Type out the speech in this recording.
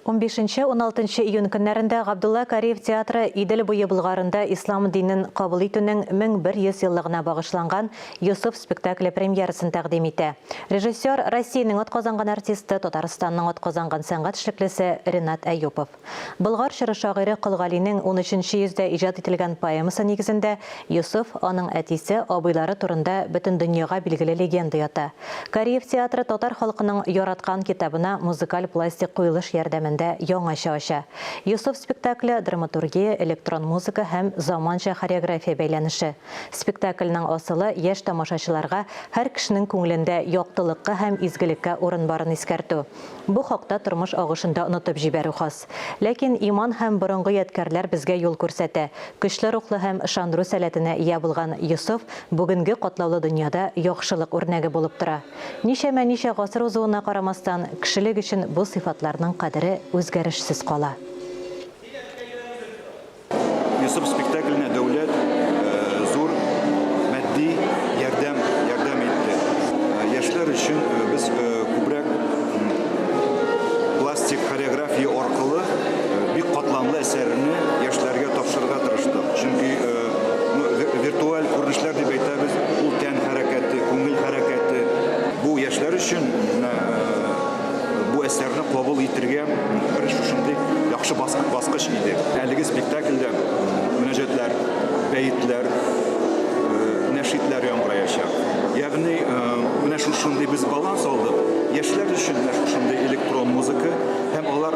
15-16 июнь көннәрендә Габдулла Кариев театры Идел буе Булгарында ислам динен кабул итүнең 1100 еллыгына багышланган Юсуф спектакле премьерасын тәкъдим итә. Режиссер Россиянең атказанган артисты, Татарстанның атказанган сәнгать эшлеклесе Ринат Әйюпов. Болгар чыры шагыйре Кылгалинең 13-нче йөздә иҗат ителгән поэмасы нигезендә Юсуф аның әтисе, абыйлары турында бөтен дөньяга билгеле легенда ята. Кариев театры татар халкының яраткан китабына музыкаль пластик куелыш ярдәмендә яңаша ача. Юсуф спектакле драматургия, электрон музыка һәм заманча хореография бәйләнеше. Спектакльнең асылы яшь тамашачыларга һәр кешенең күңелендә яктылыкка һәм изгелеккә урын барын искәртү. Бу хакта тормыш агышында онытып җибәрү хас. Ләкин иман һәм борынгы ядкарлар безгә юл күрсәтә. Көчле рухлы һәм ышандыру сәләтенә ия булган Юсуф бүгенге катлаулы дөньяда яхшылык үрнәге булып тора. Ничә гасыр узуына карамастан, кешелек өчен бу сыйфатларның кадере үзгәрешсез кала. Юсуф спектакленә дәүләт зур матди ярдәм итте. Яшьләр өчен без күбрәк пластик хореография аркылы бик катламлы әсәрне яшьләргә тапшырырга тырыштык. Чөнки виртуаль күренешләр дип әйтәбез, ул тән хәрәкәте, күңел хәрәкәте. Бу яшьләр өчен бу әсәрне кабул итәргә бер шушындый яхшы баскыч иде. Әлеге спектакльдә мөнәҗәтләр, бәйтләр, нәшидләр яңгыраячак. Ягъни менә шушындый без баланс алдык. Яшьләр өчен шушындый электрон музыка һәм алар